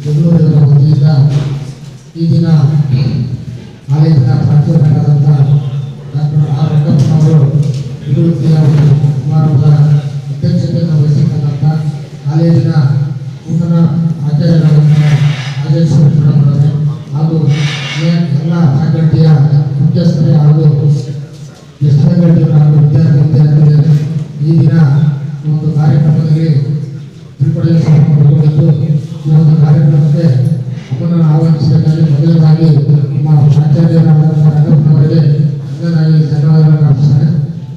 ಬೆಂಗಳೂರಿನ ವತಿಯಿಂದ ಈ ದಿನ ಕಾಲೇಜಿನ ಪ್ರಾಚಾರ್ಯರಾದಂಥ ಡಾಕ್ಟರ್ ಆರ್ ರಂಗಪ್ಪನವರು ನಿವೃತ್ತಿಯ ಸಮಾರಂಭದ ಅಧ್ಯಕ್ಷತೆಯನ್ನು ವಹಿಸಿಕೊಂಡಂಥ ಕಾಲೇಜಿನ ನೂತನ ಆಚಾರ್ಯರಾದಂಥ ರಾಜೇಶ್ವರ ಮೇಡಮ್ರವರೇ ಹಾಗೂ ಎಲ್ಲ ಫ್ಯಾಕಲ್ಟಿಯ ಮುಖ್ಯಸ್ಥರೇ ಹಾಗೂ ಎಸ್ ಫ್ಯಾಕಲ್ಟಿಯವರು ಹಾಗೂ ವಿದ್ಯಾರ್ಥಿನಿಯರೇ ಈ ದಿನ ಒಂದು ಕಾರ್ಯಕ್ರಮದಲ್ಲಿ ತಿಳ್ಪಡೆಯ ಪಾಲ್ಗೊಂಡಿದ್ದು ಈ ಒಂದು ಕಾರ್ಯಕ್ರಮಕ್ಕೆ ನಮ್ಮನ್ನು ಆಹ್ವಾನಿಸಬೇಕಾಗಿ ಮೊದಲನೇದಾಗಿ ನಮ್ಮ ಪ್ರಾಚಾರ್ಯರಾದಂಥ ರಂಗಪ್ಪನವರಿಗೆ ಮೊದಲನೇದಾಗಿ ಧನ್ಯವಾದಗಳನ್ನು ಅರ್ಪಿಸ್ತಾರೆ.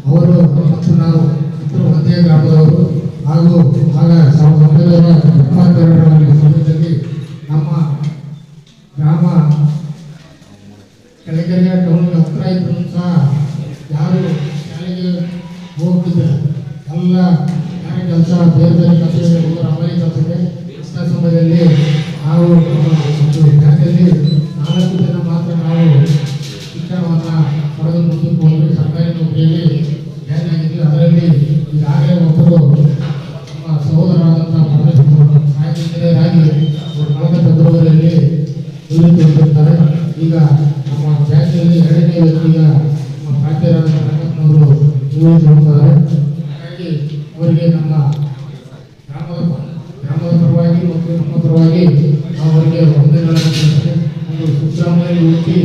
ಅವರು ಮತ್ತು ನಾವು ಇಬ್ಬರು ಒಂದೇ ಗ್ರಾಮದವರು ಹಾಗೂ ಆಗ 1972ರಲ್ಲಿ ಸಮಯದಲ್ಲಿ ನಮ್ಮ ಗ್ರಾಮ ಕೆಳಗೆರೆಯ ಟೌನ್ಗೆ ಹತ್ತಿರ ಇದ್ರೂ ಸಹ ಯಾರು ಶಾಲೆಗೆ ಹೋಗ್ತಿದ್ದಾರೆ ಎಲ್ಲ ಯಾರ ಕೆಲಸ ಬೇರೆ ಬೇರೆ ಕೆಲಸಕ್ಕೆ ಹೋಗೋರು ಅಮಲಿ ಕೆಲಸಕ್ಕೆ ಅಂಥ ಸಮಯದಲ್ಲಿ ನಾವು ಒಂದು ಬ್ಯಾಂಕಲ್ಲಿ 4 ಜನ ಮಾತ್ರ ನಾವು ಶಿಕ್ಷಣವನ್ನು ಪಡೆದು ಮುಂದಕ್ಕೆ ಹೋಗಿ ಸರ್ಕಾರಿ ನೌಕರಿಯಲ್ಲಿ ಜಾಯ್ನ್ ಆಗಿದ್ವಿ. ಅದರಲ್ಲಿ ಈಗಾಗಲೇ ಒಬ್ಬರು ನಮ್ಮ ಸಹೋದರರಾದಂಥ ಪರಮೇಶ್ವರ ಸಾಹಿತ್ಯ ಇಂಜಿನಿಯರಾಗಿ ಅವರು ಕಳೆದ ಫೆಬ್ರವರಿಯಲ್ಲಿ ನಿವೃತ್ತಿ ಹೊಂದಿರ್ತಾರೆ. ಈಗ ನಮ್ಮ ಬ್ಯಾಂಕಲ್ಲಿ 2ನೇ ವ್ಯಕ್ತಿಯ ನಮ್ಮ ಪ್ರಾಚಾರ್ಯರಾದ ರಂಗಪ್ಪನವರು ನಿವೃತ್ತಿ ಹೊಂದಿದ್ದಾರೆ. ಹಾಗಾಗಿ ಅವರಿಗೆ ನಮ್ಮ ಗ್ರಾಮದ ಪರವಾಗಿ ಮತ್ತು ನಮ್ಮ ಪರವಾಗಿ ಅವರಿಗೆ ವಂದನೆಗಳನ್ನು ಒಂದು ಸುಬ್ರಹ್ಮಣ್ಯ ಹುಟ್ಟಿ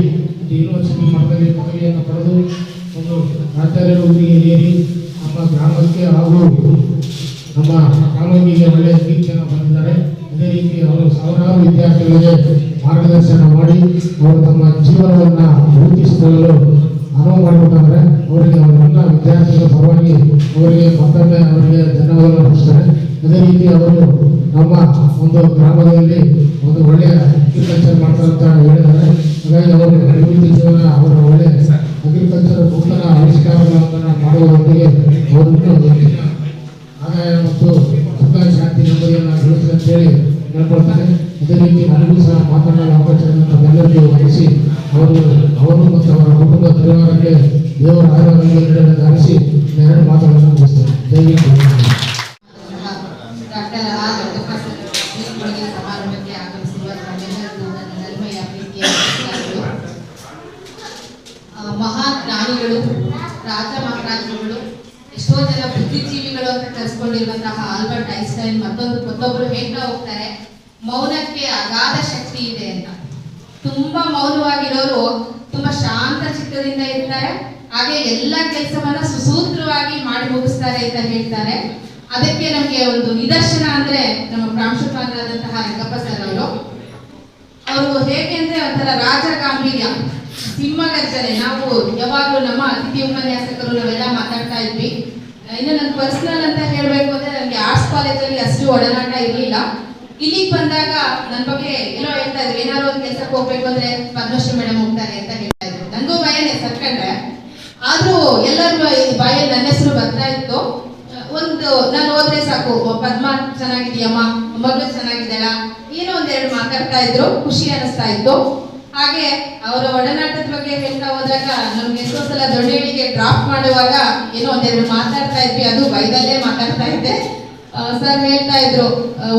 ಯೂನಿವರ್ಸಿಟಿ ಮಟ್ಟದಲ್ಲಿ ಪದವಿಯನ್ನು ಪಡೆದು ಒಂದು ಆಚಾರ್ಯರ ಹುದ್ದೆಗೆ ಏರಿ ನಮ್ಮ ಗ್ರಾಮಕ್ಕೆ ಹಾಗೂ ನಮ್ಮ ಕಾಲೇಜಿಗೆ ಒಳ್ಳೆಯ ಕೀರ್ತಿಯನ್ನು ಬಂದಿದ್ದಾರೆ. ಅದೇ ರೀತಿ ಅವರು ಸಾವಿರಾರು ವಿದ್ಯಾರ್ಥಿಗಳಿಗೆ ಮಾರ್ಗದರ್ಶನ ಮಾಡಿ ಅವರು ತಮ್ಮ ಜೀವನವನ್ನು ರೂಪಿಸಿಕೊಳ್ಳಲು ಅನುವು ಮಾಡಿಕೊಟ್ಟಿದ್ದಾರೆ. ಅವರಿಗೆ ಅವರೆಲ್ಲ ವಿದ್ಯಾರ್ಥಿಗಳ ಪರವಾಗಿ ಅವರಿಗೆ ಮತ್ತೊಮ್ಮೆ ಅವರಿಗೆ ಧನ್ಯವಾದಗಳು ಅರ್ಪಿಸ್ತಾರೆ. ಅದೇ ರೀತಿ ಅವರು ನಮ್ಮ ಒಂದು ಗ್ರಾಮದಲ್ಲಿ ಒಂದು ಒಳ್ಳೆಯ ಅಗ್ರಿಕಲ್ಚರ್ ಮಾಡ್ತಾರೆ ಅಂತ ಹೇಳಿದ್ದಾರೆ. ಹಾಗಾಗಿ ಅವರು ನಿವೃತ್ತಿ ಜೀವನ ಅವರ ಒಳ್ಳೆಯ ಅಗ್ರಿಕಲ್ಚರ್ ನೂತನ ಆವಿಷ್ಕಾರಗಳನ್ನು ಮಾಡುವುದರೊಂದಿಗೆ ಅವರನ್ನು ಹೆಚ್ಚಿನ ಆದಾಯ ಮತ್ತು ಸುಖ ಶಾಂತಿ ನೆಮ್ಮದಿಯನ್ನು ಗಳಿಸಿ ಅಂತೇಳಿ ಹೇಳ್ಕೊಳ್ತಾರೆ. ಅದೇ ರೀತಿ ನನಗೂ ಸಹ ಮಾತನಾಡುವ ಅವಕಾಶವನ್ನು ನಾವೆಲ್ಲರಿಗೂ ವಹಿಸಿ ಅವರು ಮತ್ತು ಅವರ ಕುಟುಂಬ ಪರಿವಾರಕ್ಕೆ ದೇವರ ಆರೋಗ್ಯ ನೀಡಲು ಧಾರಿಸಿ 2 ಮಾತುಗಳನ್ನು ಮುಗಿಸ್ತಾರೆ. ದಯವಿಟ್ಟು ಸಮಾರಂಭಕ್ಕೆ ಆಗಮಿಸಿರುವ ನಮ್ಮೆಲ್ಲರಿಗೂ ನನ್ನ ನಲ್ಮೆಯ ಪ್ರೀತಿಯ ಮಹಾನ್ ಜ್ಞಾನಿಗಳು, ರಾಜ ಮಹಾರಾಜರುಗಳು, ಎಷ್ಟೋ ಜನ ಬುದ್ಧಿಜೀವಿಗಳು ಅಂತ ಕರೆಸ್ಕೊಂಡಿರುವಂತಹ ಆಲ್ಬರ್ಟ್ ಐನ್ಸ್ಟೈನ್ ಮತ್ತೊಬ್ಬರು ಹೇಳ್ತಾ ಹೋಗ್ತಾರೆ, ಮೌನಕ್ಕೆ ಅಗಾಧ ಶಕ್ತಿ ಇದೆ ಅಂತ. ತುಂಬಾ ಮೌನವಾಗಿರೋರು ತುಂಬಾ ಶಾಂತ ಚಿತ್ತದಿಂದ ಇರ್ತಾರೆ, ಹಾಗೆ ಎಲ್ಲ ಕೆಲಸವನ್ನ ಸುಸೂತ್ರವಾಗಿ ಮಾಡಿ ಮುಗಿಸ್ತಾರೆ ಅಂತ ಹೇಳ್ತಾರೆ. ಅದಕ್ಕೆ ನಮಗೆ ಒಂದು ನಿದರ್ಶನ ಅಂದ್ರೆ ನಮ್ಮ ಪ್ರಾಂಶುಪಾಲರಾದಂತಹ ರಂಗಪ್ಪ ಸರ್ ಅವರು ಹೇಗೆ ಅಂದ್ರೆ ಒಂಥರ ರಾಜ ಗಾಂಭೀರ್ಯ, ಸಿಂಹಗರ್ಜನೆ. ನಾವು ಯಾವಾಗಲೂ ನಮ್ಮ ಅತಿಥಿ ಉಪನ್ಯಾಸಕರು ನಾವೆಲ್ಲ ಮಾತಾಡ್ತಾ ಇದ್ವಿ. ಇನ್ನು ನನ್ನ ಪರ್ಸನಲ್ ಅಂತ ಹೇಳ್ಬೇಕು ಅಂದ್ರೆ ನನಗೆ ಆರ್ಟ್ಸ್ ಕಾಲೇಜಲ್ಲಿ ಅಷ್ಟು ಒಡನಾಟ ಇರಲಿಲ್ಲ. ಇಲ್ಲಿಗೆ ಬಂದಾಗ ನನ್ನ ಬಗ್ಗೆ ಏನೋ ಹೇಳ್ತಾ ಇದ್ರು, ಏನಾದ್ರು ಒಂದು ಕೆಲಸಕ್ಕೆ ಹೋಗ್ಬೇಕು ಅಂದ್ರೆ ಪದ್ಮಶ್ರೀ ಮೇಡಮ್ ಹೋಗ್ತಾರೆ ಅಂತ ಹೇಳ್ತಾ ಇದ್ರು. ನನಗೂ ಭಯನೇ ಸತ್ಕೊಂಡ್ರೆ, ಆದ್ರೂ ಎಲ್ಲರ ಬಾಯಲ್ಲಿ ನನ್ನ ಹೆಸರು ಬರ್ತಾ ಇತ್ತು. ಒಂದು ನಾನು ಹೋದ್ರೆ ಸಾಕು, ಪದ್ಮ ಚೆನ್ನಾಗಿದೆಯಮ್ಮ, ಮಗಳು ಚೆನ್ನಾಗಿದ್ದಾಳ, ಏನೋ 2 ಮಾತಾಡ್ತಾ ಇದ್ರು, ಖುಷಿ ಅನಿಸ್ತಾ ಇತ್ತು. ಹಾಗೆ ಅವರ ಒಡನಾಟದ ಬಗ್ಗೆ ಹೇಳ್ತಾ ಹೋದಾಗ ನಮ್ಗೆ ಎಷ್ಟೋ ಸಲ ದೊಡ್ಡಳಿಗೆ ಡ್ರಾಪ್ ಮಾಡುವಾಗ ಏನೋ 2 ಮಾತಾಡ್ತಾ ಇದ್ವಿ, ಅದು ಬೈದಲ್ಲೇ ಮಾತಾಡ್ತಾ ಇದ್ದೆ. ಸರ್ ಹೇಳ್ತಾ ಇದ್ರು,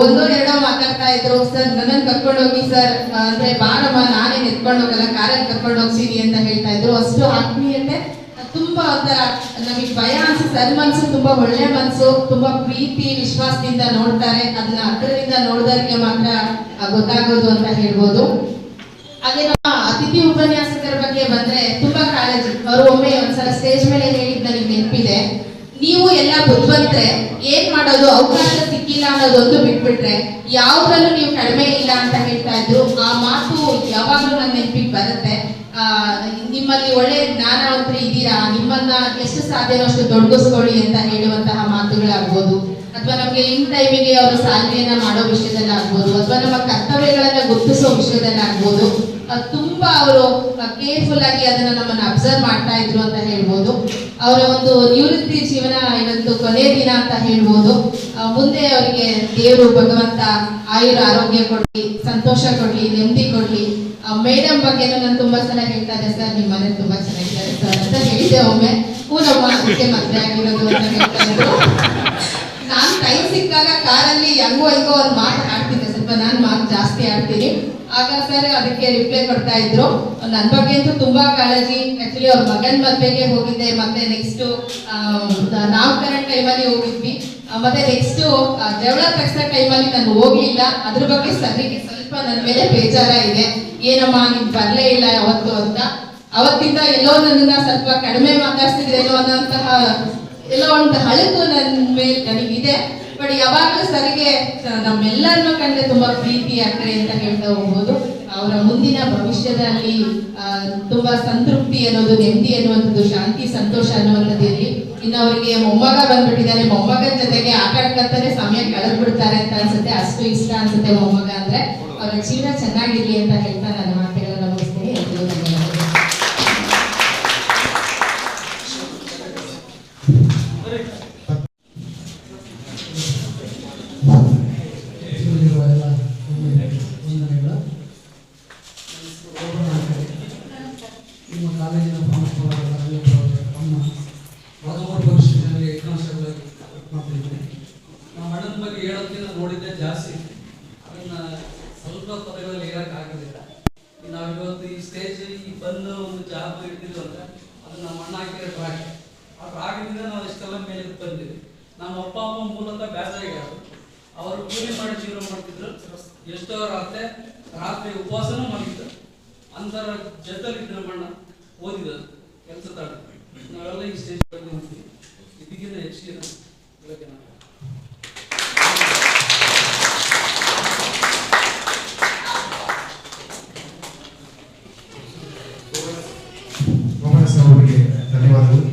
1-2 ಮಾತಾಡ್ತಾ ಇದ್ರು, ಸರ್ ನನ್ನನ್ನು ಕರ್ಕೊಂಡು ಹೋಗಿ ಸರ್ ಅಂದ್ರೆ ಬಾರಮ್ಮ ನಾನೇ ಎತ್ಕೊಂಡು ಹೋಗಲ್ಲ, ಕಾರಲ್ಲಿ ಕರ್ಕೊಂಡು ಹೋಗ್ತೀನಿ ಅಂತ ಹೇಳ್ತಾ ಇದ್ರು. ಅಷ್ಟು ಆತ್ಮೀಯತೆ, ತುಂಬಾ ಒಂಥರ ನಮಗೆ ಭಯ ಅನ್ಸು, ಸರ್ ಮನ್ಸು ತುಂಬಾ ಒಳ್ಳೆ ಮನ್ಸು, ತುಂಬಾ ಪ್ರೀತಿ ವಿಶ್ವಾಸದಿಂದ ನೋಡ್ತಾರೆ. ಅದನ್ನ ಹತ್ತಿರದಿಂದ ನೋಡೋದಕ್ಕೆ ಮಾತ್ರ ಗೊತ್ತಾಗೋದು ಅಂತ ಹೇಳ್ಬೋದು. ಹಾಗೆ ನಮ್ಮ ಅತಿಥಿ ಉಪನ್ಯಾಸಕರ ಬಗ್ಗೆ ಬಂದ್ರೆ ತುಂಬಾ ಕಾಳಜಿ. ಅವರು ಒಮ್ಮೆ ಒಂದ್ಸಲ ಸ್ಟೇಜ್ ಮೇಲೆ ಹೇಳಿದ್ ನನಗೆ ನೆನಪಿದೆ, ನೀವು ಎಲ್ಲ ಬುದ್ಧಿವಂತರೆ, ಏನ್ ಮಾಡೋದು, ಅವಕಾಶ ಸಿಕ್ಕಿಲ್ಲ ಅನ್ನೋದೊಂದು ಬಿಟ್ಬಿಟ್ರೆ ಯಾವ್ದ್ರಲ್ಲೂ ನೀವು ಕಡಿಮೆ ಇಲ್ಲ ಅಂತ ಹೇಳ್ತಾ ಇದ್ರು. ಆ ಮಾತು ಯಾವಾಗ್ಲೂ ನನ್ನ ನೆನಪಿಗೆ ಬರುತ್ತೆ. ನಿಮ್ಮಲ್ಲಿ ಒಳ್ಳೆ ಜ್ಞಾನವಂತರು ಇದ್ದೀರಾ, ನಿಮ್ಮನ್ನ ಎಷ್ಟು ಸಾಧ್ಯನೋ ಅಷ್ಟು ದೊಡ್ಡಗಿಸ್ಕೊಳ್ಳಿ ಅಂತ ಹೇಳುವಂತಹ ಮಾತುಗಳಾಗ್ಬೋದು, ಅಥವಾ ನಮ್ಗೆ ಇನ್ ಟೈಮಿಗೆ ಅವರು ಸಾಧನೆಯನ್ನ ಮಾಡೋ ವಿಷಯದಲ್ಲಾಗ್ಬೋದು, ಅಥವಾ ನಮ್ಮ ಕರ್ತವ್ಯಗಳನ್ನ ಗುರುತಿಸೋ ವಿಷಯದಲ್ಲಾಗ್ಬೋದು, ತುಂಬಾ ಅವರು ಕೇರ್ಫುಲ್ ಆಗಿ ಅದನ್ನ ನಮ್ಮನ್ನ ಅಬ್ಸರ್ವ್ ಮಾಡ್ತಾ ಇದ್ರು ಅಂತ ಹೇಳ್ಬೋದು. ಅವರ ಒಂದು ನಿವೃತ್ತಿ ಜೀವನ ಇವತ್ತು ಕೊನೆ ದಿನ ಅಂತ ಹೇಳ್ಬೋದು. ಮುಂದೆ ಅವರಿಗೆ ದೇವರು ಭಗವಂತ ಆಯುರ ಆರೋಗ್ಯ ಕೊಡ್ಲಿ, ಸಂತೋಷ ಕೊಡ್ಲಿ, ನೆಮ್ಮದಿ ಕೊಡ್ಲಿ. ಮೇಡಮ್ ಬಗ್ಗೆ ನಾನು ತುಂಬಾ ಸಲ ಹೇಳ್ತಾ ಇದ್ದೆ, ಸರ್ ನಿಮ್ಮ ಮನೆ ತುಂಬಾ ಚೆನ್ನಾಗಿದ್ದಾರೆ ಸರ್ ಅಂತ ಹೇಳಿದೆ ಒಮ್ಮೆ. ನಮ್ಮ ಅದಕ್ಕೆ ಮದುವೆ ಆಗಿರೋದು ಅಂತ ಹೇಳ್ತಾ ಇದ್ರು. ನಾನು ಟೈಮ್ ಸಿಕ್ಕಾಗ ಕಾರಲ್ಲಿ ಹೆಂಗೋ ಒಂದು ಮಾತು ಆಡ್ತಿದ್ದೆ, ಸ್ವಲ್ಪ ನಾನು ಮಾತು ಜಾಸ್ತಿ ಆಡ್ತೀನಿ. ಆಗ ಸರ್ ಅದಕ್ಕೆ ರಿಪ್ಲೈ ಕೊಡ್ತಾ ಇದ್ರು. ನನ್ನ ಬಗ್ಗೆ ಅಂತೂ ತುಂಬಾ ಕಾಳಜಿ. ಆಕ್ಚುಲಿ ಅವ್ರ ಮಗನ ಮದ್ವೆಗೆ ಹೋಗಿದ್ದೆ, ಮತ್ತೆ ನೆಕ್ಸ್ಟ್ ನಾಮಕರಣ ಟೈಮಲ್ಲಿ ಹೋಗಿದ್ವಿ, ಮತ್ತೆ ನೆಕ್ಸ್ಟ್ ಜವಳ ತಗ್ಸೋ ಟೈಮಲ್ಲಿ ನಾನು ಹೋಗ್ಲಿಲ್ಲ. ಅದ್ರ ಬಗ್ಗೆ ಸರಿಗೆ ಸ್ವಲ್ಪ ನನ್ನ ಮೇಲೆ ಬೇಜಾರ ಇದೆ. ಏನಮ್ಮ ನೀನ್ ಬರ್ಲೇ ಇಲ್ಲ ಅವತ್ತು ಅಂತ. ಅವತ್ತಿಂದ ಎಲ್ಲೋ ನನ್ನನ್ನ ಸ್ವಲ್ಪ ಕಡಿಮೆ ಮಾತಾಡ್ತಿದ್ರೇನೋ ಅನ್ನೋಂತಹ ಎಲ್ಲೋ ಒಂದು ಹಳಕು ನನ್ನ ಮೇಲೆ ನನಗಿದೆ. ಬಟ್ ಯಾವಾಗಲೂ ಸರಿಗೆ ನಮ್ಮೆಲ್ಲರನ್ನೂ ಕಂಡ್ರೆ ತುಂಬಾ ಪ್ರೀತಿ ಆಗ್ತದೆ ಅಂತ ಹೇಳ್ತಾ ಹೋಗ್ಬೋದು. ಅವರ ಮುಂದಿನ ಭವಿಷ್ಯದಲ್ಲಿ ತುಂಬಾ ಸಂತೃಪ್ತಿ ಅನ್ನೋದು, ನೆಮ್ಮದಿ ಅನ್ನುವಂಥದ್ದು, ಶಾಂತಿ ಸಂತೋಷ ಅನ್ನುವಂಥದ್ದು ಇರಲಿ. ಇನ್ನು ಅವರಿಗೆ ಮೊಮ್ಮಗ ಬಂದ್ಬಿಟ್ಟಿದ್ದಾರೆ, ಮೊಮ್ಮಗನ ಜೊತೆಗೆ ಆಟ ಆಡ್ಕೊಂತಾನೆ ಸಮಯ ಕಳೆದ್ ಬಿಡ್ತಾರೆ ಅಂತ ಅನ್ಸುತ್ತೆ. ಅಷ್ಟು ಇಷ್ಟ ಅನ್ಸುತ್ತೆ ಮೊಮ್ಮಗ ಅಂದ್ರೆ. ಅವರ ಜೀವನ ಚೆನ್ನಾಗಿರ್ಲಿ ಅಂತ ಹೇಳ್ತಾ ನನ್ನ ಮಾತುಗಳನ್ನ ಮುಗಿಸ್ತೀನಿ. ಎಲ್ಲರಿಗೂ ಧನ್ಯವಾದಗಳು. ನಿಮ್ಮ ಕಾಲೇಜಿನ ಪ್ರಾಂಶುಪಾಲರಾದ ನಮ್ಮ ರಾಜಮೋಹನ್ ಭವಿಷ್ಯದಲ್ಲಿ ಎಕನಾಮಿಕ್ಸ್ ಮಾಡ್ತಿದ್ದೀನಿ. ನಮ್ಮ ಅಣ್ಣನ ಬಗ್ಗೆ ಹೇಳೋದಕ್ಕಿಂತ ನೋಡಿದ್ದೆ ಜಾಸ್ತಿ, ಅದನ್ನ ಸ್ವಲ್ಪ ಪದಗಳಲ್ಲಿ ಹೇಳೋಕ್ಕಾಗಲಿಲ್ಲ. ನಾವು ಇವತ್ತು ಈ ಸ್ಟೇಜ್ ಈ ಬಂದು ಒಂದು ಜಾಬ್ ಹಿಡಿದಿದ್ದು ಅಂದ್ರೆ ಅದು ನಮ್ಮ ಅಣ್ಣ ಹಾಕಿರೋ ಟ್ರಾಕ್. ಆ ಟ್ರಾಕಿನಿಂದ ನಾವು ಇಷ್ಟೆಲ್ಲ ಮೇಲೆ ಬಂದಿವಿ. ನಮ್ಮ ಅಪ್ಪ ಅಮ್ಮ ಮೂಲತಃ ಬೇಸಾಯಿಗಾರರು. ಅವರು ಕೂಲಿ ಮಾಡಿ ಜೀವನ ಮಾಡ್ತಿದ್ರು. ಎಷ್ಟೋ ರಾತ್ರಿ ಉಪವಾಸನೂ ಮಾಡಿದ್ರು. ಅಂತರ ಜೊತೆಲಿದ್ದು ನಮ್ಮಣ್ಣ ಓದಿದ್ರು, ಕೆಲಸ ತಾಡ ನಾವೆಲ್ಲ ಈ ಸ್ಟೇಜ್ ಬಂದಿರ್ತೀವಿ. ಇದಕ್ಕಿಂತ ಹೆಚ್ಚಿಗೆ ಅವರಿಗೆ ಧನ್ಯವಾದಗಳು.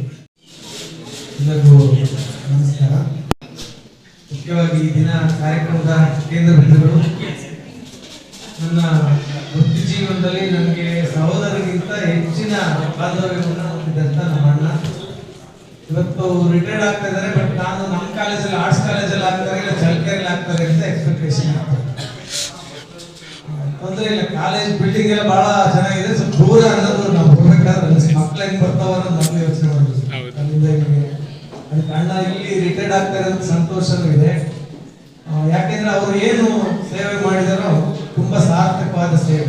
ಎಲ್ಲರಿಗೂ ನಮಸ್ಕಾರ. ಮುಖ್ಯವಾಗಿ ಈ ದಿನ ಕಾರ್ಯಕ್ರಮದ ಕೇಂದ್ರ ಬಿಂದುಗಳು, ನನ್ನ ವೃತ್ತಿ ಜೀವನದಲ್ಲಿ ನನಗೆ ಸಹೋದರರಿಗಿಂತ ಹೆಚ್ಚಿನ ಬಾಂಧವ್ಯವನ್ನು ಹೊಂದಿದ್ದಂತ ನಮ್ಮ ಅಣ್ಣ ಇವತ್ತು ರಿಟೈರ್ಡ್ ಆಗ್ತಾ ಇದ್ದಾರೆ. ಬಟ್ ನಾನು ನಮ್ಮ ಕಾಲೇಜಲ್ಲಿ, ಆರ್ಟ್ಸ್ ಕಾಲೇಜಲ್ಲಿ ಆಗ್ತಾರೆ, ಇಲ್ಲ ಚಳ್ಳಕೆರೆಯಲ್ಲಿ ಆಗ್ತಾರೆ ಅಂತ ಎಕ್ಸ್ಪೆಕ್ಟೇಷನ್ ಇತ್ತು. ತೊಂದರೆ ಇಲ್ಲ, ಕಾಲೇಜ್ ಬಿಲ್ಡಿಂಗ್ ಎಲ್ಲ ಬಹಳ ಚೆನ್ನಾಗಿದೆ. ಸ್ವಲ್ಪ ದೂರ ಅನ್ನೋದು ನಾವು ಹೋಗ್ಬೇಕಾದ್ರೆ ಮಕ್ಳು ಹೆಂಗ್ ಬರ್ತಾವ ಅನ್ನೋದು ಮೊದಲು ಯೋಚನೆ ಮಾಡಿದ್ವಿ. ಅದಕ್ಕೆ ಅಣ್ಣ ಇಲ್ಲಿ ರಿಟೈರ್ಡ್ ಆಗ್ತಾರೆ ಅಂತ ಸಂತೋಷನೂ ಇದೆ. ಯಾಕೆಂದ್ರೆ ಅವರು ಏನು ಸೇವೆ ಮಾಡಿದಾರೋ ತುಂಬಾ ಸಾರ್ಥಕವಾದ ಸೇವೆ.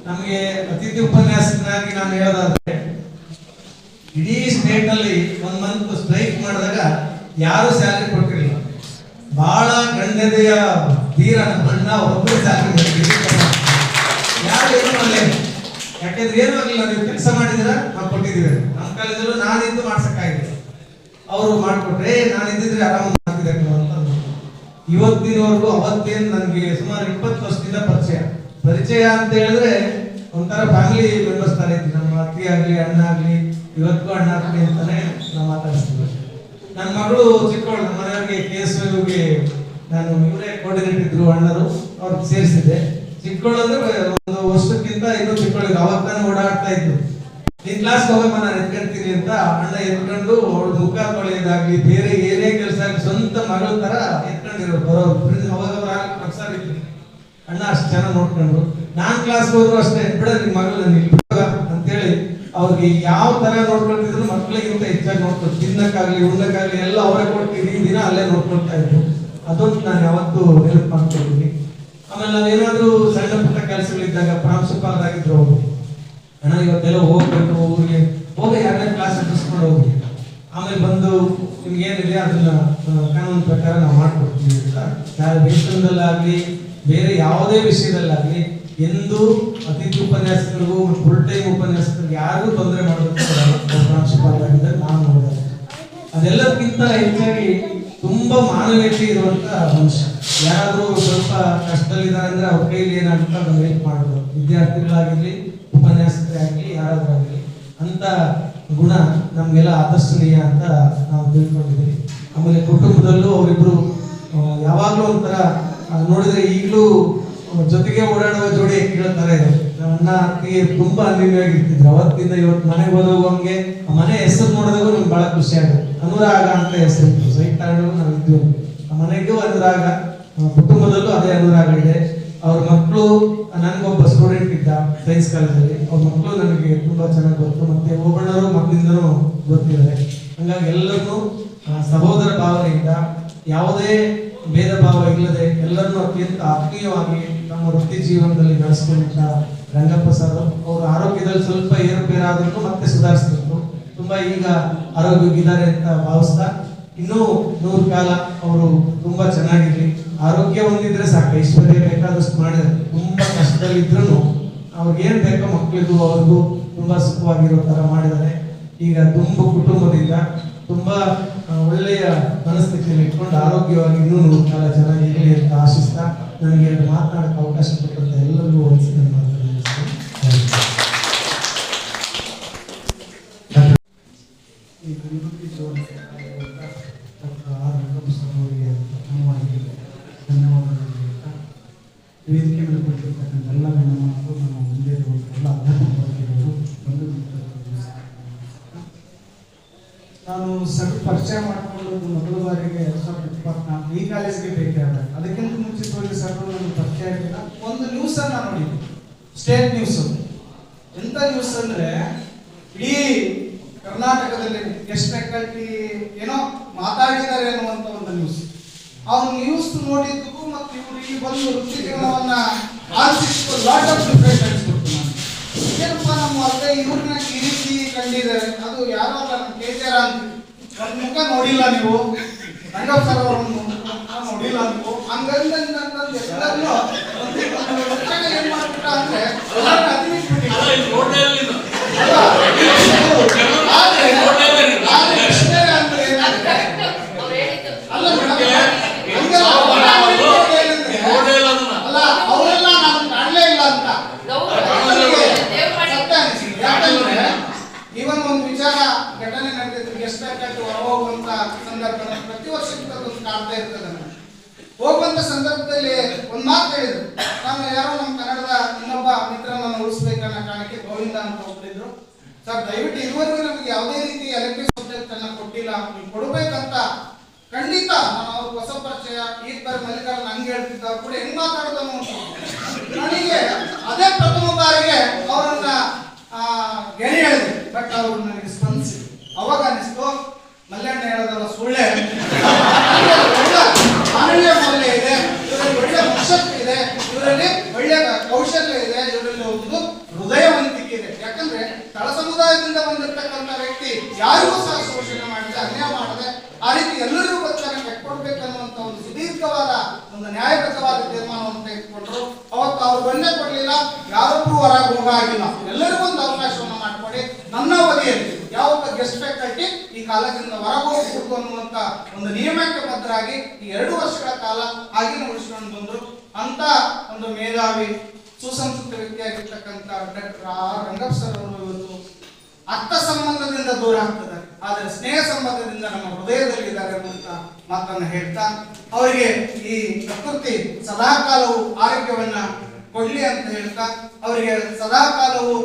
ನಮಗೆ ಅತಿಥಿ ಉಪನ್ಯಾಸಕನಾಗಿ ನಾನು ಹೇಳೋದಾದ್ರೆ, ಇಡೀ ಸ್ಟೇಟ್ ಅಲ್ಲಿ 1 ಮಂತ್ ಸ್ಟ್ರೈಕ್ ಮಾಡಿದಾಗ ಯಾರು ಸ್ಯಾಲರಿ ಕೊಟ್ಟಿರಲಿಲ್ಲ. ಬಹಳ ಗಣ್ಯತೆಯ ತೀರ ಅಣ್ಣ ಒಬ್ಬರು ಸ್ಯಾಲರಿ ಕೊಟ್ಟಿರಲಿಲ್ಲ. ಯಾರು ಏನು ಮಾಡಲಿಲ್ಲ. ಯಾಕೆಂದ್ರೆ ಏನು ಆಗಲಿಲ್ಲ, ನೀವು ಕೆಲಸ ಮಾಡಿದಿರ ನಾವು ಕೊಟ್ಟಿದ್ದೀವಿ. ನಮ್ಮ ಕಾಲೇಜಲ್ಲೂ ನಾನಿದ್ದು ಮಾಡ್ಸಕ್ಕಾಗಿಲ್ಲ, ಅವರು ಮಾಡ್ಕೊಟ್ರೆ ನಾನು ಇದ್ದಿದ್ರೆ ಆರಾಮ ಮಾಡ್ತಿದ್ದೆ ಅಂತ. ಇವತ್ತಿನವರೆಗೂ ಅವತ್ತೇನು ನನಗೆ ಸುಮಾರು 20 ವರ್ಷದಿಂದ ಪರಿಚಯ ಅಂತ ಹೇಳಿದ್ರೆ ಒಂಥರ ಫ್ಯಾಮಿಲಿ ಮೆಂಬರ್ಸ್ ತರ ಇದ್ವಿ. ನಮ್ಮ ಅತ್ತಿ ಆಗ್ಲಿ, ಅಣ್ಣ ಆಗ್ಲಿ, ಇವತ್ತಿಗೂ ಅಣ್ಣ ಆಗ್ಲಿ ಅಂತಾನೆ ನಾವು ಮಾತಾಡಿಸ್ತೀವಿ. ನನ್ನ ಮಗಳು ಚಿಕ್ಕವಳು, ನಮ್ಮ ಮನೆಯವ್ರಿಗೆ KSUಗೆ ನಾನು ಇವರೇ ಕೋಆರ್ಡಿನೇಟರ್ ಇದ್ರು ಅಣ್ಣರು, ಅವ್ರಿಗೆ ಸೇರಿಸಿದ್ದೆ. ಚಿಕ್ಕವಳು ಅಂದ್ರೆ 1 ವರ್ಷಕ್ಕಿಂತ ಇನ್ನೂ ಚಿಕ್ಕವಳಿಗೆ ಅವತ್ತಾನೆ ಓಡಾಡ್ತಾ ಇದ್ರು. ನಿನ್ ಕ್ಲಾಸ್ಗೆ ಹೋಗಮ್ಮ ನಾನು ಎತ್ಕೊಂತೀನಿ ಅಂತ ಅಣ್ಣ ಎತ್ಕೊಂಡು ಅವಳು ಮುಖ ತೊಳೆಯೋದಾಗ್ಲಿ, ಬೇರೆ ಏನೇ ಕೆಲಸ ಆಗಲಿ ಸ್ವಂತ ಮಗಳ ತರ ಎತ್ಕೊಂಡಿರೋ ಬರೋರು. ಅವಾಗ ಪ್ರೊಫೆಸರ್ ಇದ್ರು, ಅಣ್ಣ ಅಷ್ಟು ಚೆನ್ನಾಗಿ ನೋಡ್ಕೊಂಡ್ರು. ನಾನ್ ಕ್ಲಾಸ್ ಹೋದ್ರು ಅಷ್ಟೇ, ಬಿಡ ನಿನ್ ಮಗಳು ನನ್ನ ಅಂತೇಳಿ ಅವ್ರಿಗೆ ಯಾವ ತರ ನೋಡ್ಕೊಳ್ತಿದ್ರು ಮಕ್ಳಿಗಿಂತ ಹೆಚ್ಚಾಗಿ ನೋಡ್ಕೊಂಡು, ತಿನ್ನಕ್ಕಾಗ್ಲಿ ಉಣ್ಣಕ್ಕಾಗ್ಲಿ ಎಲ್ಲ ಅವರೇ ಕೊಡ್ತೀವಿ. ದಿನ ಅಲ್ಲೇ ನೋಡ್ಕೊಳ್ತಾ ಇದ್ರು. ಅದೊಂದು ನಾನು ಯಾವತ್ತೂ ನೆನಪು ಮಾಡ್ಕೊಳ್ತೀನಿ. ಆಮೇಲೆ ನಾವೇನಾದ್ರೂ ಸಣ್ಣ ಪುಟ್ಟ ಕೆಲಸಗಳಿದ್ದಾಗ ಪ್ರಾಂಶುಪಾಲರಾಗಿದ್ರು ಅವರು, ಅಣ್ಣ ಇವತ್ತೆಲ್ಲ ಹೋಗ್ಬೇಕು ಊರಿಗೆ, ಹೋಗಿ ಯಾರನ್ನ ಕ್ಲಾಸ್ ಅಡ್ಜಸ್ಟ್ಕೊಂಡು ಹೋಗಿ, ಆಮೇಲೆ ಬಂದು ನಿಮ್ಗೆ ಏನಿದೆ ಅದನ್ನ ಕಾನೂನು ಪ್ರಕಾರ ನಾವು ಮಾಡ್ಕೊಡ್ತೀವಿ ಅಂತ ವೇತನದಲ್ಲಾಗ್ಲಿ ಬೇರೆ ಯಾವುದೇ ವಿಷಯದಲ್ಲಾಗ್ಲಿ ಎಂದು ಅತಿಥಿ ಉಪನ್ಯಾಸಕರಿಗೂ ಫುಲ್ ಟೈಮ್ ಉಪನ್ಯಾಸಕರಿಗೆ ಯಾರಿಗೂ ತೊಂದರೆ ಮಾಡೋದಕ್ಕೆ ಪ್ರಾಂಶುಪಾಲರಾಗಿದ್ದರೆ ನಾನು ನೋಡಿದೆ. ಅದೆಲ್ಲದಕ್ಕಿಂತ ಹೆಚ್ಚಾಗಿ ತುಂಬಾ ಮಾನವೀಯತೆ ಇರುವಂತ ಮನುಷ್ಯ. ಯಾರಾದ್ರೂ ಸ್ವಲ್ಪ ಕಷ್ಟದಲ್ಲಿದ್ದಾರೆ ಅಂದ್ರೆ ಅವ್ರ ಕೈಲಿ ಏನಾಗುತ್ತೆ ಅದನ್ನ ವೇಟ್ ಮಾಡೋದು. ವಿದ್ಯಾರ್ಥಿಗಳಾಗಿರ್ಲಿ, ಉಪನ್ಯಾಸಕರೇ ಆಗಲಿ, ಯಾರಾದ್ರೂ ಆಗಲಿ ಅಂತ ಗುಣ ನಮ್ಗೆಲ್ಲ ಆದರ್ಶನೀಯ ಅಂತ ನಾವು ತಿಳ್ಕೊಂಡಿದ್ದೀವಿ. ಆಮೇಲೆ ಕುಟುಂಬದಲ್ಲೂ ಅವರಿಬ್ರು ಯಾವಾಗ್ಲೂ ಒಂಥರ ನೋಡಿದ್ರೆ ಈಗಲೂ ಜೊತೆಗೆ ಓಡಾಡುವ ಜೋಡಿ ಕೇಳ್ತಾರೆ. ನನ್ನ ಅತ್ತಿಗೆ ತುಂಬಾ ಅನ್ಯೋನ್ಯವಾಗಿರ್ತಿದ್ರು. ಅವತ್ತಿಂದ ಇವತ್ತು ಮನೆಗೆ ಹೋದಂಗೆ ಆ ಮನೆ ಹೆಸರು ನೋಡಿದಾಗೂ ನಮ್ಗೆ ಬಹಳ ಖುಷಿ ಆಗುತ್ತೆ. ಅನುರಾಗ ಅಂತ ಹೆಸರಿತ್ತು. ಸೈಟ್ ತಗೊಂಡು ನಾವು ಇದ್ವಿ. ಆ ಮನೆಗೂ ಅನುರಾಗ, ಕುಟುಂಬದಲ್ಲೂ ಅದೇ ಅನುರಾಗ ಇದೆ. ಅವ್ರ ಮಕ್ಕಳು, ನನಗೊಬ್ಬ ಸ್ಟೂಡೆಂಟ್ ಇದ್ದ ಸೈನ್ಸ್ ಕಾಲೇಜಲ್ಲಿ, ಅವ್ರ ಮಕ್ಕಳು ನನಗೆ ತುಂಬಾ ಚೆನ್ನಾಗಿ ಗೊತ್ತು. ಮತ್ತೆ ಓಬಣ್ಣರು ಮಕ್ಕಳಿಂದನೂ ಗೊತ್ತಿದ್ದಾರೆ. ಹಂಗಾಗಿ ಎಲ್ಲರೂ ಸಹೋದರ ಭಾವನೆಯಿಂದ ಯಾವುದೇ ಭೇದ ಭಾವ ಇಲ್ಲದೆ ಎಲ್ಲರನ್ನೂ ಅತ್ಯಂತ ಆತ್ಮೀಯವಾಗಿ ನಮ್ಮ ವೃತ್ತಿ ಜೀವನದಲ್ಲಿ ನಡೆಸಿಕೊಂಡ ರಂಗಪ್ಪ ಸರ್ ಅವ್ರ ಆರೋಗ್ಯದಲ್ಲಿ ಸ್ವಲ್ಪ ಏರುಪೇರಾದ್ರೂ ಮತ್ತೆ ಸುಧಾರಿಸ್ಬೇಕು. ತುಂಬಾ ಈಗ ಆರೋಗ್ಯವಾಗಿದ್ದಾರೆ ಅಂತ ಭಾವಿಸ್ತಾ ಇನ್ನೂ 100 ಕಾಲ ಅವರು ತುಂಬಾ ಚೆನ್ನಾಗಿರ್ಲಿ. ಆರೋಗ್ಯ ಹೊಂದಿದ್ರೆ ಸಾಕು, ಐಶ್ವರ್ಯ ಬೇಕಾದಷ್ಟು ಮಾಡಿದ್ರೆ. ತುಂಬಾ ಕಷ್ಟದಲ್ಲಿದ್ರು ಅವ್ರಿಗೆ ಏನ್ ಬೇಕೋ ಮಕ್ಕಳಿಗೂ ಅವ್ರಿಗೂ ತುಂಬಾ ಸುಖವಾಗಿರೋ ತರ ಮಾಡಿದ್ದಾರೆ. ಈಗ ತುಂಬ ಕುಟುಂಬದಿಂದ ತುಂಬಾ ಒಳ್ಳೆಯ ಮನಸ್ಥಿತಿಯಲ್ಲಿ ಇಟ್ಕೊಂಡು ಆರೋಗ್ಯವಾಗಿ ಇನ್ನೂ 100 ಕಾಲ ಚೆನ್ನಾಗಿರಲಿ ಅಂತ ಆಶಿಸ್ತಾ ನನಗೆ ಮಾತನಾಡಕ್ಕೆ ಅವಕಾಶ ಕೊಟ್ಟಂತ ಎಲ್ಲರಿಗೂ ಒಂದ್ಸಿ ನನ್ನ ಮಾತನ್ನು ಈ ಗಣಪತಿ ಜೋಡಿಸಿ ಅವರಿಗೆ ಪ್ರಥಮವಾಗಿ ಧನ್ಯವಾದಗಳು ಹೇಳ್ತಾ, ವೇದಿಕೆ ಮೇಲೆ ಕೊಟ್ಟಿರ್ತಕ್ಕಂಥ ಎಲ್ಲ ಗಣ್ಯಮಾನರು, ನಮ್ಮ ಮುಂದೆ ಇರುವಂಥ ಎಲ್ಲ ಅಧ್ಯಾಪಕರು ಬಂದು ನಾನು ಸರ್ ಪರಿಚಯ ಮಾಡಿಕೊಳ್ಳೋದು ಮೊದಲ ಬಾರಿಗೆ 2024 ಈ ಕಾಲೇಜ್ಗೆ ಬೇಕಾದಾಗ, ಅದಕ್ಕಿಂತ ಮುಂಚಿತವಾಗಿ ಸರ್ ನನಗೆ ಪರಿಚಯ ಆಗಿಲ್ಲ. ಒಂದು ನ್ಯೂಸ್ ಅನ್ನ ನೋಡಿದ್ದೆ, ಸ್ಟೇಟ್ ನ್ಯೂಸ್. ಎಂತ ನ್ಯೂಸ್ ಅಂದ್ರೆ ಇಡೀ ಕರ್ನಾಟಕದಲ್ಲಿ ಗೆಸ್ಟ್ ಫ್ಯಾಕಲ್ಟಿ ಏನೋ ಮಾತಾಡಿದ್ದಾರೆ ಅನ್ನುವಂತ ಒಂದು ನ್ಯೂಸ್. ಆ ನ್ಯೂಸ್ ನೋಡಿದ್ದಕ್ಕೂ ಮತ್ತು ಇವರು ಇಲ್ಲಿ ಬಂದು ವೃತ್ತಿ ಜೀವನವನ್ನ ಆರಿಸಿದ್ದು ಲಾಟ್ ಆಫ್ ಡಿಫ್ರೆಂಟ್ ಅನಿಸ್ಬಿಡ್ತು. ನಾನು ಏನಪ್ಪ ನಮ್ಮ ಅಲ್ಲೇ ಇವ್ರನ್ನ ಈ ರೀತಿ ಕಂಡಿದ್ದಾರೆ, ಅದು ಯಾರೋ ಅಲ್ಲ ನಮ್ಮ KJR ಅಂತ ನನ್ನ ಮುಖ ನೋಡಿಲ್ಲ ನೀವು, ರಂಗಪ್ಪ ಸರ್ ಅವರನ್ನು ನೋಡಿಲ್ಲ ನೀವು, ಹಂಗಂದ ಎಲ್ಲರನ್ನೂ ಏನ್ ಮಾಡ್ಬಿಟ್ಟ ಅಂದ್ರೆ ಇವನ್ ಒಂದು ವಿಚಾರ ಘಟನೆ ನಡೆದಿತ್ತು. ಗೆಸ್ಟ್ ಫ್ಯಾಕಲ್ಟಿ ಹೊರಹೋಗುವಂತ ಸಂದರ್ಭ ಪ್ರತಿ ವರ್ಷ ಒಂದು ಕಾಡ್ತಾ ಇರ್ತದೆ. ಹೋಗುವಂತ ಸಂದರ್ಭದಲ್ಲಿ ಒಂದ್ ಮಾತು ಹೇಳಿದ್ರು. ನಾನು ಯಾರೋ ನಮ್ಮ ಕನ್ನಡದ ಇನ್ನೊಬ್ಬ ಮಿತ್ರನನ್ನು ಉಳಿಸ್ಬೇಕನ್ನ ಕಾರಣಕ್ಕೆ ಗೋವಿಂದ ಅಂತ ಒಬ್ಬರಿದ್ರು. ಸರ್ ದಯವಿಟ್ಟು ಇದುವರೆಗೂ ನಮಗೆ ಯಾವುದೇ ರೀತಿ ಎಲೆಕ್ಟ್ರಿಕ್ ಸಬ್ಜೆಕ್ಟ್ ಅನ್ನ ಕೊಟ್ಟಿಲ್ಲ, ನೀವು ಕೊಡ್ಬೇಕಂತ ಖಂಡಿತ ನಾನು ಅವ್ರ ಹೊಸ ಪರಿಚಯ ಈದ್ ಮಲ್ಲಿಕಾರ್ಜುನ್ ಹಂಗೆ ಹೇಳ್ತಿದ್ದ ಕೂಡ ಹೆಂಗ್ ಮಾತಾಡೋದನ್ನು ನನಗೆ ಅದೇ ಪ್ರಥಮ ಬಾರಿಗೆ ಅವರನ್ನ ಗೆರೆ ಹೇಳಿದೆ. ಬಟ್ ಅವರು ನನಗೆ ಸ್ಪಂದಿಸಿ ಅವಾಗ ಅನಿಸ್ತು ಮಲ್ಯಣ್ಣ ಹೇಳೋದಲ್ಲ ಸುಳ್ಳೆ, ಮಾನವೀಯ ಮೌಲ್ಯ ಇದೆ ಇವರಲ್ಲಿ, ಒಳ್ಳೆ ಮನಶಕ್ತಿ ಇದೆ ಇವರಲ್ಲಿ, ಒಳ್ಳೆ ಕೌಶಲ್ಯ ಇದೆ ಇವರಲ್ಲಿ, ಒಂದು ಹೃದಯವಂತಿಕೆ ಇದೆ. ಯಾಕಂದ್ರೆ ತಳ ಸಮುದಾಯದಿಂದ ಬಂದಿರತಕ್ಕಂಥ ವ್ಯಕ್ತಿ ಯಾರಿಗೂ ಸಹ ಶೋಷಣೆ ಮಾಡದೆ, ಅನ್ಯಾಯ ಮಾಡದೆ, ಆ ರೀತಿ ಎಲ್ಲರಿಗೂ ಬದುಕನ್ನು ಕಟ್ಕೊಡ್ಬೇಕನ್ನುವಂತ ಒಂದು ಸುದೀರ್ಘವಾದ ಒಂದು ನ್ಯಾಯಬದ್ಧವಾದ ತೀರ್ಮಾನವನ್ನು ತೆಗೆದುಕೊಂಡ್ರು. ಅವತ್ತು ಅವ್ರು ಬಂದೇ ಕೊಡ್ಲಿಲ್ಲ, ಯಾರೊಬ್ಬರು ಹೊರಗೆ ಹೋಗಾಗಿಲ್ಲ, ಎಲ್ಲರಿಗೂ ಒಂದು ಅವಕಾಶವನ್ನು ಮಾಡಿಕೊಡಿ. ನನ್ನ ಅವಧಿಯಲ್ಲಿ ಯಾವ ಗೆಸ್ಟ್ ಫ್ಯಾಕಲ್ಟಿ ಈ ಕಾಲೇಜಿನಿಂದ ಹೊರಗೆ ಹೋಗಬಹುದು ಅನ್ನುವಂತ ಒಂದು ನಿಯಮಕ್ಕೆ ಬದ್ಧರಾಗಿ ಈ 2 ವರ್ಷಗಳ ಕಾಲ ಹಾಗೆ ಉಳಿಸ್ಕೊಂಡು ಬಂದ್ರು. ಅಂತ ಒಂದು ಮೇಧಾವಿ ಸುಸಂಸ್ಕೃತ ವ್ಯಕ್ತಿಯಾಗಿರ್ತಕ್ಕಂಥ ಡಾಕ್ಟರ್ ರಂಗಪ್ಪ ಸರ್ ಅವರು ಇವತ್ತು ಅರ್ಥ ಸಂಬಂಧದಿಂದ ದೂರ ಆಗ್ತಿದ್ದಾರೆ, ಆದರೆ ಸ್ನೇಹ ಸಂಬಂಧದಿಂದ ನಮ್ಮ ಹೃದಯದಲ್ಲಿ ಇದ್ದಾರೆ ಅನ್ನುವಂತ ಮಾತನ್ನ ಹೇಳ್ತಾ, ಅವರಿಗೆ ಈ ಪ್ರಕೃತಿ ಸದಾಕಾಲವು ಆರೋಗ್ಯವನ್ನ ಕೊಡ್ಲಿ ಅಂತ ಹೇಳ್ತಾ, ಅವರಿಗೆ ಸದಾಕಾಲವು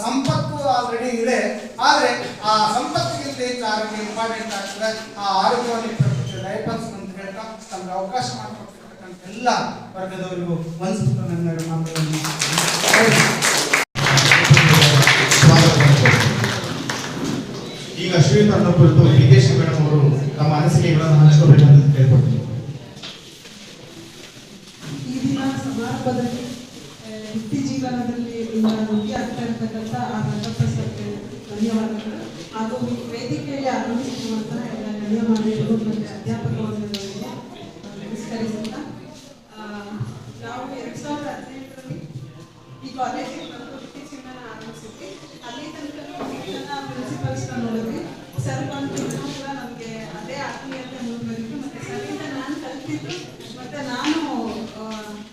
ಸಂಪತ್ತು ಆಲ್ರೆಡಿ ಇದೆ, ಆದ್ರೆ ಆ ಸಂಪತ್ತಿಗಿಂತ ಹೆಚ್ಚು ಆರೋಗ್ಯ ಇಂಪಾರ್ಟೆಂಟ್ ಆಗ್ತದೆ. ಆ ಆರೋಗ್ಯವನ್ನು ಪ್ರಕೃತಿ ದಯಪಾಲಿಸಿ ಅಂತ ಹೇಳ್ತಾ ತಮಗೆ ಅವಕಾಶ ಮಾಡಿಕೊಡ್ತಿರ್ತಕ್ಕಂಥ ಎಲ್ಲ ವರ್ಗದವರಿಗೂ ವಂದಿಸುತ್ತಾ ನನ್ನ ಮಾತುಗಳನ್ನು ಈಗ ಶ್ರೀಯುತ ಕುರಿತು ವಿದೇಶಿ ಮೇಡಮ್ ಅವರು ತಮ್ಮ ಅನಿಸಿಕೆಗಳನ್ನು ಹಂಚಿಕೊಳ್ಳಬೇಕಂತ ಕೇಳ್ಕೊಡ್ತೀನಿ. ಈ ದಿನ ಸಮಾರಂಭದಲ್ಲಿ ವೃತ್ತಿ ಜೀವನದಲ್ಲಿ ವೃತ್ತಿ ಆಗ್ತಾ ಇರ್ತಕ್ಕಂಥ ಆ ರಂಗಪ್ಪ ಸರ್ಗೆ ಧನ್ಯವಾದಗಳು. ಹಾಗೂ ವೇದಿಕೆಯಲ್ಲಿ ಆಗಮಿಸಿರುವಂತಹ ಎಲ್ಲ ಗಣ್ಯಮಾನ್ಯರು ಮತ್ತು ಅಧ್ಯಾಪಕ ವರ್ಗದವರಿಗೆ ನಮಸ್ಕರಿಸುತ್ತಾ, ನಾವು 2018ರಲ್ಲಿ ಈ ಕಾಲೇಜಿಗೆ ಬಂದು ವೃತ್ತಿ ಜೀವನ ಆರಂಭಿಸಿದ್ವಿ. ಅಲ್ಲಿ ತನಕ ಪ್ರಿನ್ಸಿಪಲ್ಸ್ನ ನೋಡಿದ್ವಿ. ಸರ್ ಬಂದು ಕೂಡ ನಮಗೆ ಅದೇ ಆತ್ಮೀಯತೆ ಮುಂದುವರಿತು. ಮತ್ತು ಸರಿಂದ ನಾನು ಕಲ್ತಿದ್ದು ಮತ್ತು ನಾನು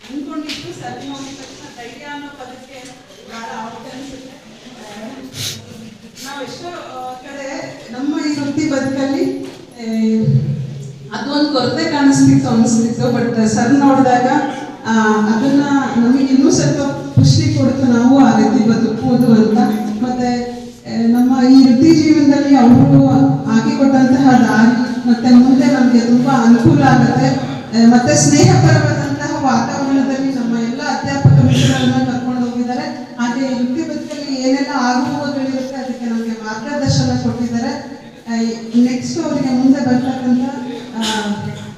ಅಂದ್ಕೊಂಡಿದ್ದು ಸರ್ ನೋಡಿದ ತಕ್ಷಣ ಧೈರ್ಯ ಅನ್ನೋ ಪದಕ್ಕೆ ಭಾಳ ಆವತ್ತು ಅನಿಸುತ್ತೆ. ನಾವೆಷ್ಟೋ ಕಡೆ ನಮ್ಮ ಈ ವೃತ್ತಿ ಬದುಕಲ್ಲಿ ಅದೊಂದು ಕೊರತೆ ಅನಿಸ್ತಿತ್ತು. ಬಟ್ ಸರ್ ನೋಡಿದಾಗ ಅದನ್ನ ನಮಗೆ ಇನ್ನೂ ಸ್ವಲ್ಪ ಖುಷಿ ಕೊಡ್ತು, ನಾವು ಆ ರೀತಿ ಬದುಕುವುದು ಅಂತ. ಮತ್ತೆ ನಮ್ಮ ಈ ವೃತ್ತಿ ಜೀವನದಲ್ಲಿ ಅವರು ಹಾಕಿಕೊಟ್ಟಂತಹ ದಾರಿ ಮತ್ತೆ ಮುಂದೆ ನಮಗೆ ತುಂಬಾ ಅನುಕೂಲ ಆಗುತ್ತೆ. ಮತ್ತೆ ಸ್ನೇಹಪರವಾದಂತಹ ವಾತಾವರಣದಲ್ಲಿ ನಮ್ಮ ಎಲ್ಲ ಅಧ್ಯಾಪಕ ಮಿತ್ರರನ್ನ ಕರ್ಕೊಂಡು ಹೋಗಿದ್ದಾರೆ. ಹಾಗೆ ವೃತ್ತಿ ಬದುಕಲ್ಲಿ ಏನೆಲ್ಲ ಆಗುವುಗಳಿರುತ್ತೆ ಅದಕ್ಕೆ ನಮಗೆ ಮಾರ್ಗದರ್ಶನ ಕೊಟ್ಟಿದ್ದಾರೆ. ನೆಕ್ಸ್ಟ್ ಅವರಿಗೆ ಮುಂದೆ ಬರ್ತಕ್ಕಂಥ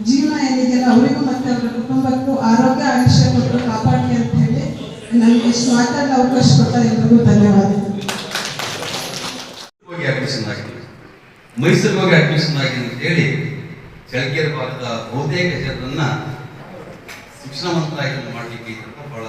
ಜೀವನ ಏನಿದೆಯಲ್ಲ ಅವರಿಗೂ ಮತ್ತು ಅವರ ಕುಟುಂಬಕ್ಕೂ ಆರೋಗ್ಯ ಆಯುಷ್ಯ ಕೊಟ್ಟು ಕಾಪಾಡಲಿ ಅಂತ ಹೇಳಿ ನನಗೆ ಇಷ್ಟು ಮಾತಾಡಲು ಅವಕಾಶ ಕೊಟ್ಟ ಎಲ್ರಿಗೂ ಧನ್ಯವಾದಗಳು. ಹೋಗಿ ಅಡ್ಮಿಷನ್ ಆಗಿದೆ, ಮೈಸೂರಿಗೆ ಹೋಗಿ ಅಡ್ಮಿಷನ್ ಆಗಿದೆ ಅಂತ ಹೇಳಿ ಚಳ್ಳಕೆರೆ ಭಾಗದ ಬಹುತೇಕ ಜನರನ್ನ ಶಿಕ್ಷಣವಂತರಾಗಿ ಮಾಡಲಿಕ್ಕೆ ಬಹಳ